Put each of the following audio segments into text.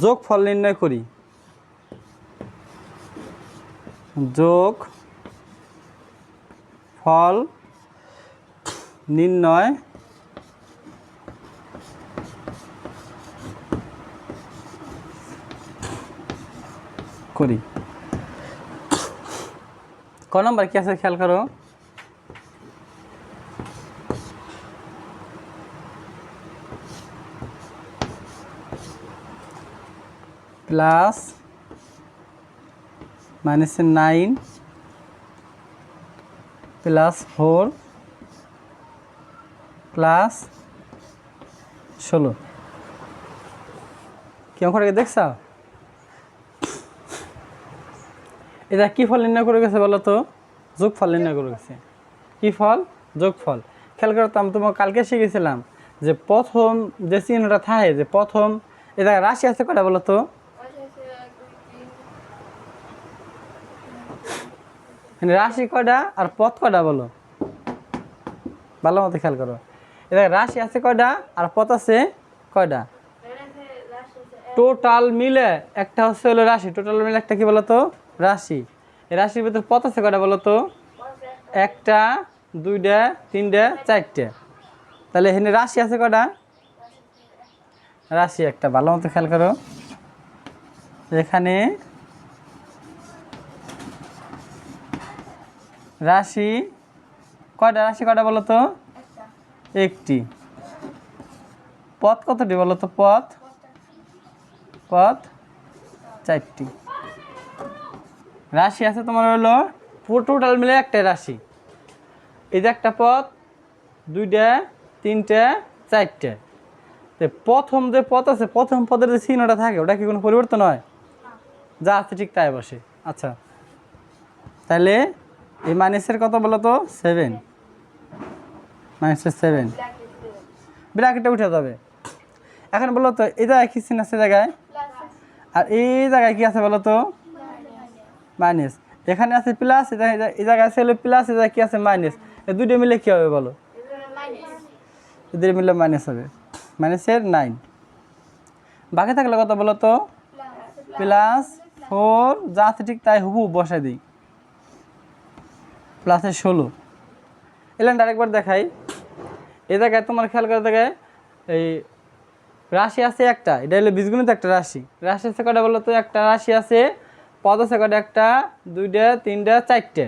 যোগফল নির্ণয় করি। যোগ ফল নির্ণয় করি। ক নম্বর কি আছে খেয়াল করো। প্লাস -9 প্লাস 4 প্লাস 16 কি অঙ্কটাকে দেখছ? এটা কি ফল নির্ণয় করে গেছে বলো তো? যোগফল নির্ণয় করে গেছে। কি ফল? যোগফল। খেয়াল করো তো, আমি তোমাকে কালকে শিখেছিলাম যে প্রথম যে চিহ্নটা থাকে, যে প্রথম এটা রাশি আছে কটা বলো তো? রাশি কয়টা আর পদ কয়টা বলো? ভালো মতো খেয়াল করো। এটা রাশি আছে কয়টা আর পদ আছে কয়টা? টোটাল মিলে একটা হচ্ছে হলো রাশি। টোটাল মিলে একটা কি বলতো? রাশি। এই রাশির ভিতরে পদ আছে কয়টা বলতো? একটা, দুইটা, তিনটা, চারটে। তাহলে এখানে রাশি আছে কয়টা? রাশি একটা। ভালো মতো খেয়াল করো। এখানে রাশি কয়টা? রাশি কয়টা বলো তো? একটি। পদ কতটি বলো তো? পদ চারটি। রাশি আছে তোমার হলো টোটাল মিলে একটা রাশি। এই যে একটা পদ, দুইটা, তিনটা, চারটে। তো প্রথম যে পদ আছে, প্রথম পদের যে চিহ্নটা থাকে ওটা কি কোনো পরিবর্তন হয়? যা আছে ঠিক তাই বসে। আচ্ছা, তাহলে এই মাইনাসের কত বলো তো? 7। -7 ব্র্যাকেটে উঠে যাবে। এখন বলো তো এই জায়গায় কি চিহ্ন আছে জায়গায়, আর এই জায়গায় কি আছে বলো তো? মাইনাস। এখানে আছে প্লাস, এই জায়গায় আছে হলো প্লাস, এই জায়গায় কি আছে? মাইনাস। এই দুটো মিলে কি হবে বলো? এই দুটো মিলে মাইনাস হবে। -9 বাকি থাকলে কত বলো তো? +4 যা আছে ঠিক তাই হুবহু বসাই দিই। +16 এলেন আরেকবার দেখাই। এই জায়গায় তোমার খেয়াল করে দেখায় এই রাশি আছে একটা, এটা হলো বীজগণিত একটা রাশি। রাশি আছে কটা বলো তো? একটা রাশি আছে। পদ আছে কটা? একটা, দুইটা, তিনটা, চারটে।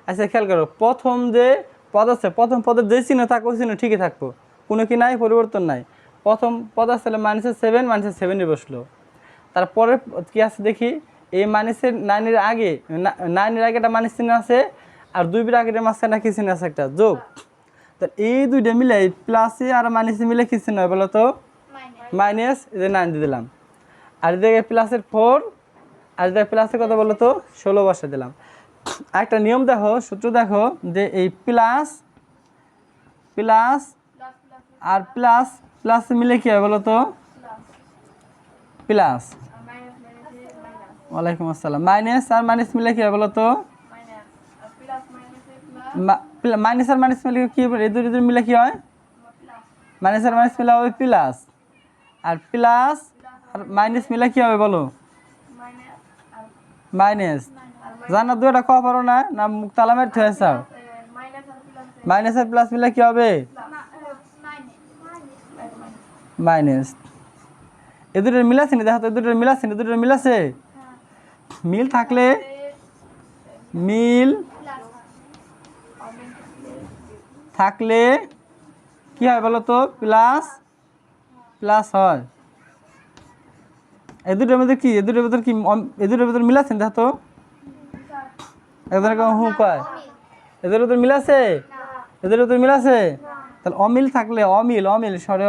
আচ্ছা খেয়াল করো, প্রথম যে পদ আছে, প্রথম পদের যে চিহ্ন থাকবে ওই চিহ্ন ঠিকই থাকবো, কোনো কি নাই? পরিবর্তন নাই। প্রথম পদ আছে -7, -7 বসলো। তারপরে কি আছে দেখি, এই -9-এর আগে, 9-এর আগে একটা মাইনাস চিহ্ন আছে, আর 2 আগের মাঝখানে কি চিহ্ন আছে? একটা যোগ। তো এই দুইটা মিলে প্লাসে আর মাইনাসে মিলে কি চিহ্ন হয় বলো তো? মাইনাস। এই যে 9 দিয়ে দিলাম। আর এদিকে +4, আর এদিকে প্লাসের কত বলো তো? 16 বসে দিলাম। একটা নিয়ম দেখো, সূত্র দেখো, যে এই প্লাস আর প্লাস মিলে কি হয় বলো তো? প্লাস। ওয়ালাইকুম আসসালাম। মাইনাস আর মাইনাস মিলে কি হয় বলো তো? মাইনাস আর মাইনাস মিলে কি হবে? এই দুটো মিলে কি হয়? মাইনাস আর মাইনাস মিলে হবে প্লাস। আর প্লাস আর মাইনাস মিলে কি হবে বলো? মাইনাস। জানো দুটা কওয়া পারো না? না মুখ তালা মেরে থুয়েছ? মাইনাস আর প্লাস মিলে কি হবে? মাইনাস। এ দুটোর মিল আছে না? দেখো তো, এ দুটোর মিল আছে না? দুটোর মিল আছে? মিল থাকলে কি হয় বলো তো? প্লাস হয়। এই দুটোর মধ্যে কি, এই দুটোর ভিতর মিল আছে? দেখো তো, একজনে হু কয় এদের ভিতর মিল আছে? এদের ভিতর মিল আছে? তাহলে অমিল থাকলে অমিল সরে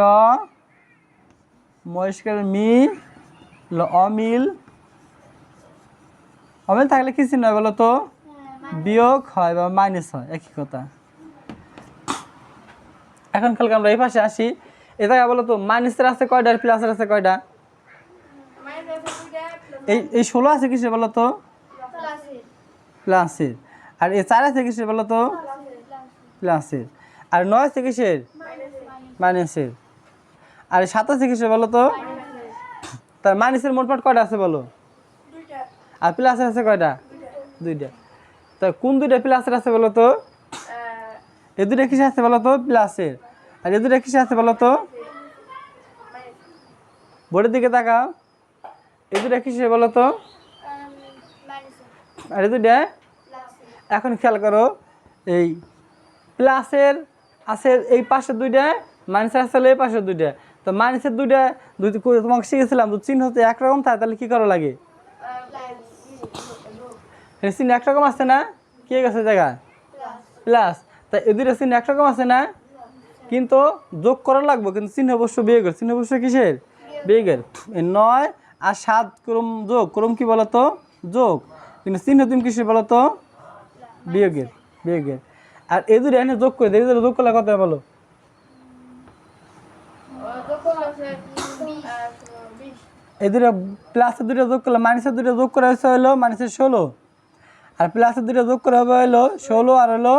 মহেশকের অমিল থাকলে কি চিহ্ন হয় বলো তো? বিয়োগ হয় বা মাইনাস হয়, একই কথা। এখন কালকে আমরা এই পাশে আসি। এ জায়গায় বলো তো মাইনাসের আছে কয়টা আর প্লাসের আছে কয়টা? এই 16 আছে কিসে বলো তো? প্লাসের। আর এই 4 আছে কিসের বলো তো? প্লাসের। আর 9 আছে কিসের? মাইনাসের। আর 87 কিসে বলো তো? তার মাইনাসের মোটমাট কয়টা আছে বলো? আর প্লাসের আছে কয়টা? দুইটা। তা কোন দুইটা প্লাসের আছে বলো তো? এই দুইটা কিসে আছে বলো তো? প্লাসের। আর এই দুইটা কিসে আছে বলো তো? বোর্ডের দিকে তাকাও। এই দুইটা কিসে বলো তো? আর এই দুইটা? এখন খেয়াল করো, এই প্লাসের আছে এই পাশের দুইটা, মাইনাসের আছে এই পাশের দুইটা। তো মাইনাসের দুইটা তোমাকে শিখেছিলাম, তো চিহ্ন হচ্ছে একরকম থাকে, তাহলে কী করা লাগে? চিহ্ন একরকম আছে না? কি গেছে জায়গা? প্লাস। তা এই দুইটা চিহ্ন একরকম আছে না? কিন্তু যোগ করা লাগবে, কিন্তু চিহ্ন অবশ্য বিয়োগের। চিহ্ন অবশ্য কিসের? বিয়োগের। এই 9 আর 7 ক্রম যোগ, ক্রম কি বলতো? যোগ। কিন্তু চিহ্ন তুমি কিসের বলতো? বিয়োগের। বিয়োগের। আর এই দুটো এনে যোগ করে দেয়, এই দুটো যোগ করলে কত বলো? এই দুটো প্লাসের দুটো যোগ করলে মাইনাসের দুটো যোগ করা হয়েছে হলো মাইনাসের 16, আর প্লাসের দুটো যোগ করা হবে হলো 16 আর হলো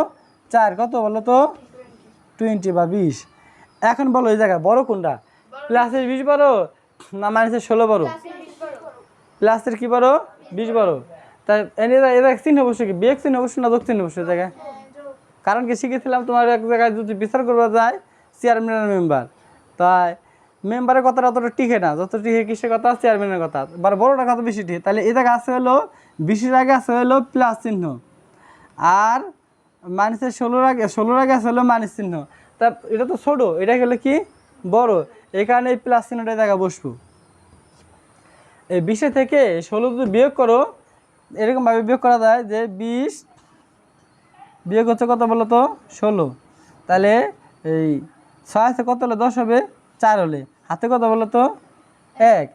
4, কত বলো তো? 20 বা 20। এখন বলো এই জায়গায় বড় কোনটা? প্লাসের 20 বড় না মাইনাসের 16 বড়? প্লাসের কি বড়? 20 বড়। তাই এরা চিহ্ন অবশ্য কি বিয়োগ চিহ্ন অবশ্য না যোগ চিহ্ন অবশ্য জায়গায়? কারণ কি শিখেছিলাম তোমার এক জায়গায় যদি বিচার করা যায় চেয়ারম্যানের মেম্বার, তাই মেম্বারের কথাটা অতটা টিকে না, যত টিকে কিসের কথা? চেয়ারম্যানের কথা। বড়টা কত বেশি টিকে? তাহলে এই জায়গায় আছে হলো 20-এর আগে আছে হলো প্লাস চিহ্ন, আর মাইনাসের 16-এর আগে আছে হলো মাইনাস চিহ্ন। তা এটা তো ছোট, এটা গেলে কি বড়, এই কারণে এই প্লাস চিহ্নটা এই জায়গায় বসবো। এই 20 থেকে 16 যদি বিয়োগ করো, এরকমভাবে বিয়োগ করা যায় যে 20 বিয়োগ হচ্ছে কত বলো তো? 16। তাহলে এই 6 আছে কত হলে 10 হবে? 4 হলে হাতে কত বলো তো? 1।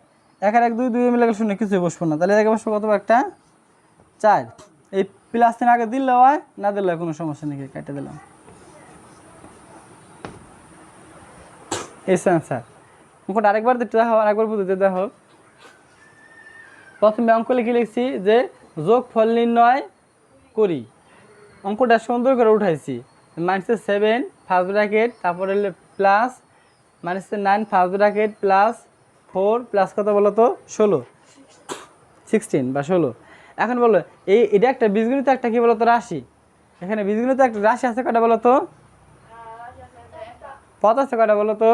1 আর 1 2, 2 মিলে গেলে শূন্য, কিছুই বসবো না। তাহলে এটাকে বসবো কত? একটা 4। এই প্লাস চিহ্ন আগে দিলে হয়, না দিলে কোনো সমস্যা নেই, কেটে দিলাম। S answer. অঙ্কটা আরেকবার দিতে দেখো, আরেকবার বুঝতে দেখো। প্রথমে অঙ্ক লিখে লিখছি যে যোগফল নির্ণয় করি। অঙ্কটা সুন্দর করে উঠাইছি। -7 ফার্স্ট ব্র্যাকেট, তারপরে plus -9 first bracket plus 4 plus কত বলো তো? 16 বা 16। এখন বলো এটা একটা বীজগণিত, একটা কি বলো তো? রাশি। এখানে বীজগণিত একটা রাশি আছে কয়টা বলো তো? পদ আছে কয়টা বলো তো?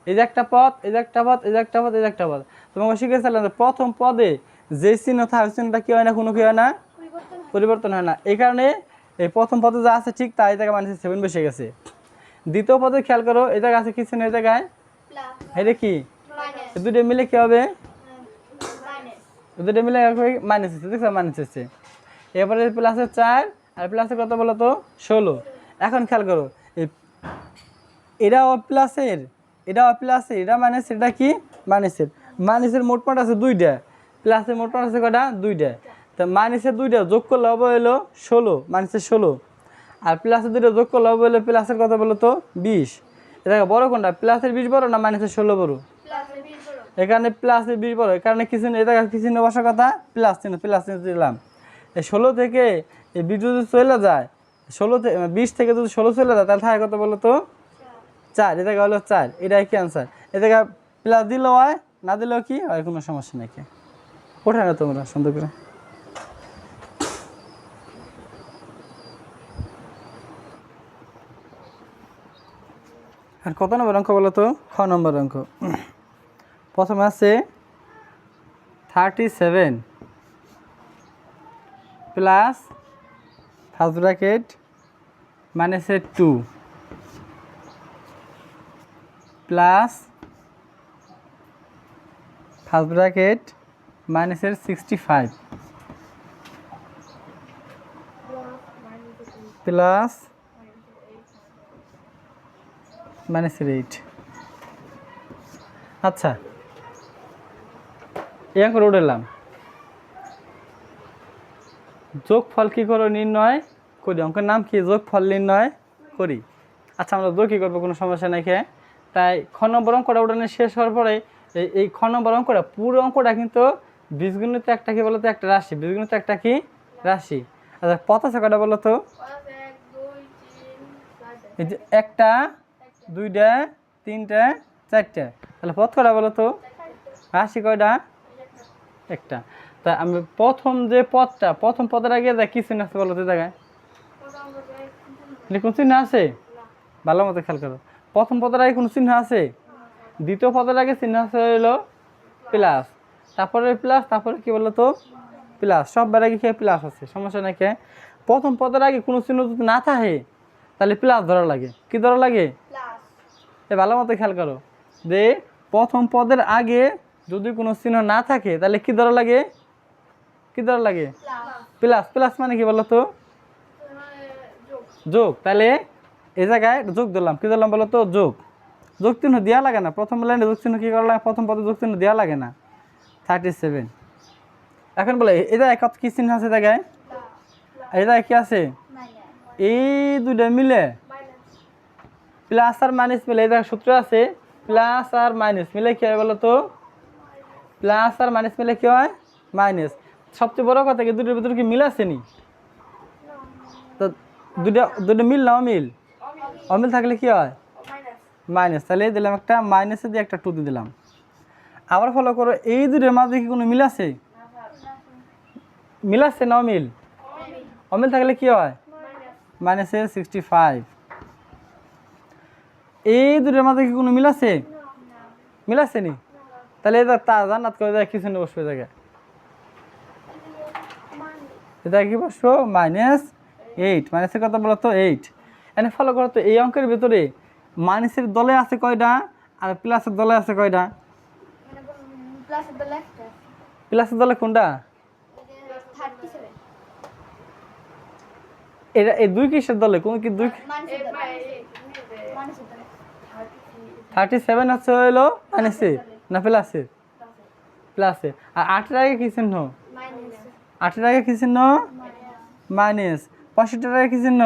এই যে একটা পদ, এই যে একটা পদ, এই যে একটা পদ, এই যে একটা পদ। তোমাকে শিখেছিলাম যে প্রথম পদে যে চিহ্ন থাকে চিহ্নটা কি হয় না? কোনো কি হয় না? পরিবর্তন হয় না। এই কারণে এই প্রথম পদে যা আছে ঠিক তাই, এই জায়গায় -7 বসে গেছে। দ্বিতীয় পদে খেয়াল করো, এই জায়গায় আছে কি চিহ্ন? এই জায়গায় এটা কি? দুটো মিলে কি হবে? দুটো মিলে মাইনাস হচ্ছে, দেখছো? মাইনাস হচ্ছে। এরপরে প্লাসের 4 আর প্লাসের কত বলো তো? 16। এখন খেয়াল করো, এটাও প্লাসের, এটাও প্লাসের, এটা মাইনাস, এটা কি? মাইনাসের। মাইনাসের মোটমাট আছে 2টা, প্লাসের মোটমাট আছে কয়টা? 2টা। তা মাইনাসের 2টা যোগ করলে হবে হলো 16, মাইনাসের 16। আর প্লাসের 2টা যোগ করলে হবে হলো প্লাসের কত বলো তো? 20। এটা বড় কোনটা? প্লাসের 20 বড় না মাইনাসের 16 বড়? এখানে প্লাসের 20 বড়, এখানে কি চিহ্ন? এটা কি চিহ্ন বসার কথা? প্লাস চিহ্ন, প্লাস চিহ্ন দিলাম। এই 16 থেকে এই 20 যদি চলে যায়, 16 থেকে 20 থেকে যদি 16 চলে যায়, তাহলে থাকে কত বলো তো? 4। এটা হলো 4। এটাই কি আনসার? এটা প্লাস দিলেও হয়, না দিলেও কি হয়, কোনো সমস্যা নেই। ওঠে না তোমরা সুন্দর করে। আর কত নম্বর অঙ্ক বলো তো? 6 নম্বর অঙ্ক। প্রথমে আছে 37 plus first bracket -2 plus first bracket -65 plus -8। আচ্ছা, এই অঙ্ক উঠলাম। যোগফল কী করো? নির্ণয় করি। অঙ্কের নাম কি? যোগফল নির্ণয় করি। আচ্ছা, আমরা যোগ কী করবো, কোনো সমস্যা নাই। তাই খ নম্বর অঙ্কটা উঠানো শেষ হওয়ার পরে এই খ নম্বর অঙ্কটা, পুরো অঙ্কটা কিন্তু বীজগণিত একটা কি বলতো? একটা রাশি। বীজগণিত একটা কি রাশি? আচ্ছা, পথ আছে কটা বলো তো? এই যে 1টা 2টা 3টা 4টা। তাহলে পদ কয়টা বলো তো? রাশি কয়টা? একটা। তা আমি প্রথম যে পদটা, প্রথম পদের আগে কি চিহ্ন আছে বলো তো জায়গায়? কোন চিহ্ন আছে? ভালো মতো খেয়াল করো। প্রথম পদের আগে কোনো চিহ্ন আছে? দ্বিতীয় পদের আগে চিহ্ন আছে হলো প্লাস, তারপরে প্লাস, তারপরে কি বলো তো? প্লাস। সববার আগে কি প্লাস আছে, সমস্যা নাই। কে প্রথম পদের আগে কোনো চিহ্ন যদি না থাকে তাহলে প্লাস ধরা লাগে। কি ধরা লাগে? ভালো মতো খেয়াল করো যে প্রথম পদের আগে যদি কোনো চিহ্ন না থাকে তাহলে কি ধরা লাগে? কি ধরা লাগে? প্লাস। প্লাস মানে কি বলো তো? যোগ। তাহলে এই জায়গায় যোগ দিলাম। কি দিলাম বলো তো? যোগ। যোগ চিহ্ন দেওয়া লাগে না প্রথম লাইনে, যোগ চিহ্ন কি করা লাগে? প্রথম পদে যোগ চিহ্ন দেওয়া লাগে না। 37। এখন বলে এই জায়গায় কত কি চিহ্ন আছে জায়গায়? এই জায়গায় কি আছে? এই দুইটা মিলে প্লাস আর মাইনাস মিলে এই জায়গায় সূত্র আছে, প্লাস আর মাইনাস মিলে কি হয় বলো তো? প্লাস আর মাইনাস মিলে কি হয়? মাইনাস। সবচেয়ে বড় কথা কি দুটোর ভিতরে কি মিল আছে নি? তো দুটো মিল না অমিল? অমিল থাকলে কি হয়? মাইনাস। তাহলে দিলাম একটা মাইনাসে দিয়ে একটা 2 দিয়ে দিলাম। আবার ফলো করো, এই দুটোর মাঝে কি কোনো মিল আছে? মিল আছে না অমিল? অমিল থাকলে কি হয়? মাইনাসে 65। এই দুটোর মাঝে কি কোনো মিল আছে? মিল আছে নি? তাহলে এটা তা জান্নাত করে দেয় কিছু না বসবে জায়গায়। এটা কি বসবো? -8। মাইনাসের কথা বলো তো 8। এনে ফলো করো তো, এই অঙ্কের ভিতরে মাইনাসের দলে আছে কয়টা আর প্লাসের দলে আছে কয়টা? প্লাসের দলে কোনটা? এটা এই দুই কিসের দলে? কোন কি দুই? 37 আছে হইলো মাইনাসে না প্লাসে? প্লাসে। আর 8-এর আগে কি চিহ্ন? 8-এর আগে কি চিহ্ন? মাইনাস। 65-এর আগে কি চিহ্ন?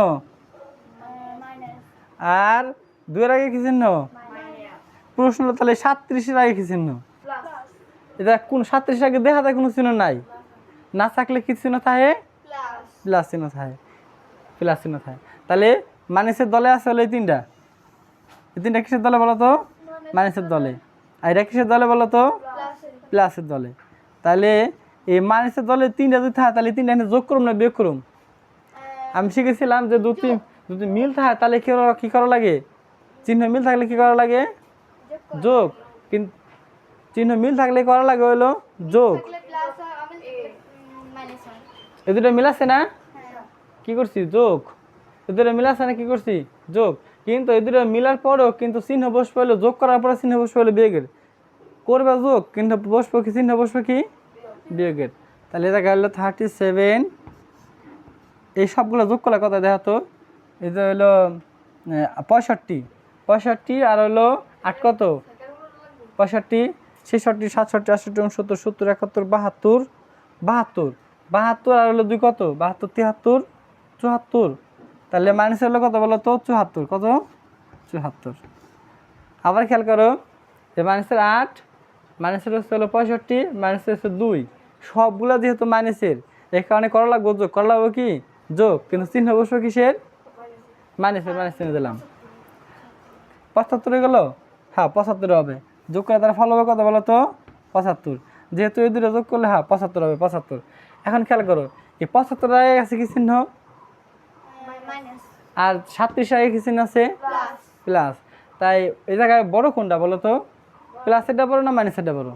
আর 2-এর আগে কি চিহ্ন? প্রশ্ন তাহলে 37-এর আগে কি চিহ্ন? এটা কোন 37-এর আগে দেখা যায় কোনো চিহ্ন নাই? না থাকলে কি চিহ্ন থাকে? প্লাস চিহ্ন থাকে। প্লাস চিহ্ন থাকে। তাহলে মাইনাসের দলে আছে হলো এই তিনটা। এই তিনটা কিসের দলে বলো তো? মাইনাসের দলে। আর এটা কিসের দলে বলো তো? প্লাসের দলে। তাহলে এই মাইনাসের দলে তিনটা যদি থাকে তাহলে তিনটা যোগ করুম না বিয়োগ করুম? আমি শিখেছিলাম যে যদি মিল থাকে তাহলে কি করা লাগে? চিহ্ন মিল থাকলে কি করা লাগে? যোগ। কিন্তু চিহ্ন মিল থাকলে করা লাগে হলো যোগ। এই দুটো মিল আছে না? কি করছি? যোগ। এই দুটো মিল আছে না? কি করছি? যোগ। কিন্তু এই দুটো মিলার পরেও কিন্তু চিহ্ন বসবে হলো, যোগ করার পরে চিহ্ন বসবে হলো বিয়োগের। করবে যোগ কিন্তু বসবে কি? চিহ্ন বসবে কি? বিয়োগের। তাহলে এটা গেল 37। এই সবগুলো যোগ করলে কথা দেখা তো, এই যে হলো 65। 65 আর হলো 8 কত? 65, 66, 67, 68, 69, 70, 71, 72, 72, 72 আর হলো 2 কত? 72, 73, 74। তাহলে মাইনাস হলো কত বলো তো? 74। কত? 74। আবার খেয়াল করো, যে মাইনাসের 8, মাইনাসের হলো 65, মাইনাসের হচ্ছে 2, সবগুলো যেহেতু মাইনাসের, এই কারণে করা লাগবো যোগ। করা লাগবো কি? যোগ। কিন্তু চিহ্ন বসবো কিসের? মাইনাসের। মাইনাস চিহ্ন দিলাম। 75 হয়ে গেল? হ্যাঁ 75 হবে। যোগ করে তারা ফল হবে কত বলো তো? 75। যেহেতু এই দুটো যোগ করলে হ্যাঁ 75 হবে। 75। এখন খেয়াল করো, এই 75 আগে আছে কি চিহ্ন? আর 37 আগে কি চিহ্ন আছে? প্লাস। তাই এই জায়গায় বড় কোনটা বলো তো? প্লাসেরটা বড় না মাইনাসেরটা বড়?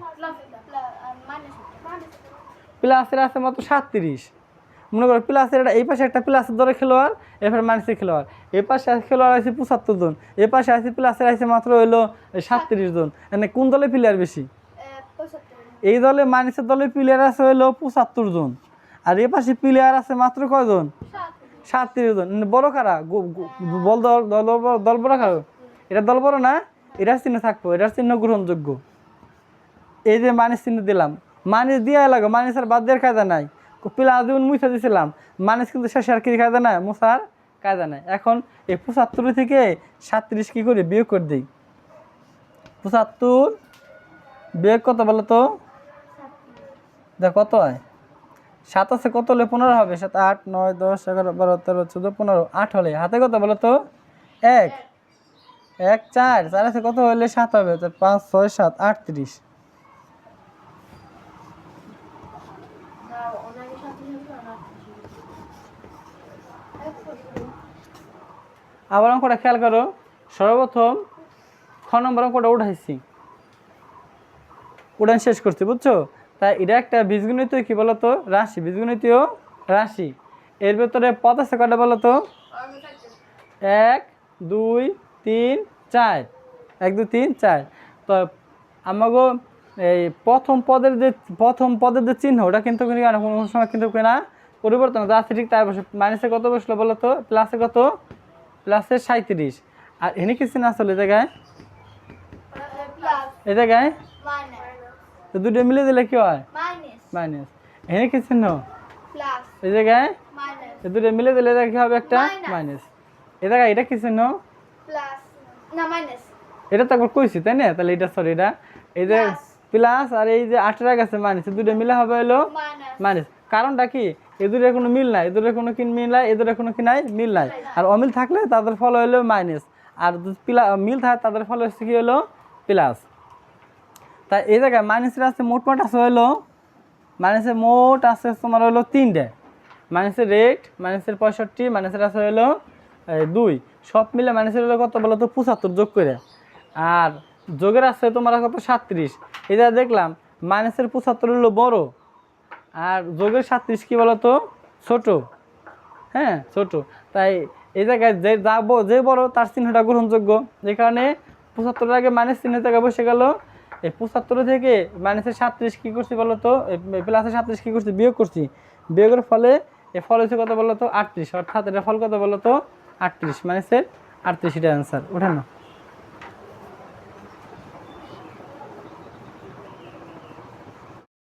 প্লাসের আছে মাত্র 37। মনে করো প্লাসের এটা এই পাশে একটা প্লাসের দরে খেলোয়াড়, এরপর মাইনাসের খেলোয়াড়। এই পাশে খেলোয়াড় আছে 75 জন, এই পাশে আছে প্লাসের আছে মাত্র হইলো 37 জন। মানে কোন দলে প্লেয়ার বেশি? এই দলে মাইনাসের দলে প্লেয়ার আছে হইলো 75 জন, আর এই পাশে প্লেয়ার আছে মাত্র কয়জন? 37 জন। বড় কারা? বল দল বড় কারো? এটা দল বড় না? এটার চিহ্ন থাকবো, এটার চিহ্ন গ্রহণযোগ্য। এই যে মাইনাস চিহ্ন দিলাম, মাইনাস দিয়ে লাগে, মাইনাসের বাদ দেওয়ার কায়দা নাই। প্লাস যেমন মুছা দিয়েছিলাম, মাইনাস কিন্তু শেষে আর কি কায়দা নাই, মুছার কায়দা নাই। এখন এই 75 থেকে 37 কি করে বিয়োগ করে দিই? 75 বিয়োগ কত বলো তো? দেখ কত হয়? 7 আছে কত হলে 15 হবে? 7, 8, 9, 10, 11, 12, 13, 14, 15, 8 হলে হাতে কত বলো তো? 1। 1 4 4 আছে কত হলে 7 হবে, তো 5 6 7 38। আবার অঙ্কটা খেয়াল করো, সর্বপ্রথম খ নম্বর অঙ্কটা উঠাইছি, উড়ান শেষ করছি, বুঝছো? তাই এটা একটা বীজগণিত কি বলতো রাশি, বীজগণিতীয় রাশি। এর ভেতরে পদ আছে কটা বলতো? 1 2 3 4, 1 2 3 4। তো আমাগো এই প্রথম পদের যে চিহ্ন ওটা কিন্তু কোনো সময় কিন্তু না পরিবর্তন যা আছে ঠিক তাই বসে। মাইনাসে কত বসলো বলতো? প্লাসে কত? প্লাসে 37। আর এনে কি চিহ্ন আসলে এই জায়গায় তো দুটো মিলে দিলে কি হয়? মাইনাস। এখানে কি চিহ্ন? এই জায়গায় দুটো মিলে দিলে কি হবে? একটা মাইনাস। এই জায়গায় এটা কি চিহ্ন? এটা তো একবার কইছি তাই না? তাহলে এটা সরি, এটা এই যে প্লাস আর এই যে 8 এর কাছে মাইনাস, দুটো মিলে হবে হলো মাইনাস। কারণটা কি? এই দুটোর কোনো মিল নাই, এই দুটোর কোনো কি মিল নাই, এই দুটোর কোনো কি নাই, মিল নাই। আর অমিল থাকলে তাদের ফল হলো মাইনাস, আর মিল থাকে তাদের ফল হচ্ছে কি হলো প্লাস। তাই এই জায়গায় মাইনাসের আছে মোট আছে হলো, মাইনাসের মোট আছে তোমার হলো 3টে। মাইনাসের রেট, মাইনাসের 65, মাইনাসের আছে হলো 2, সব মিলে মাইনাসের হলো কত বলো তো? 75 যোগ করে। আর যোগের আছে তোমার কত? 37। এটা দেখলাম মাইনাসের 75 হলো বড়, আর যোগের 37 কি বলো তো? ছোট। হ্যাঁ ছোট। তাই এই জায়গায় যে বড় তার চিহ্নটা গ্রহণযোগ্য, যে কারণে 75 আগে মাইনাস চিহ্ন জায়গায় বসে গেল। এই 75 থেকে মাইনাসের 37 কী করছি বলো তো? প্লাসের 37 কী করছি? বিয়োগ করছি। বিয়োগের ফলে এ ফল হচ্ছে কত বলো তো? 38। অর্থাৎ এটা ফল কত বলো তো? 38, মাইনাসের 38। এটা অ্যান্সার। ওঠে না।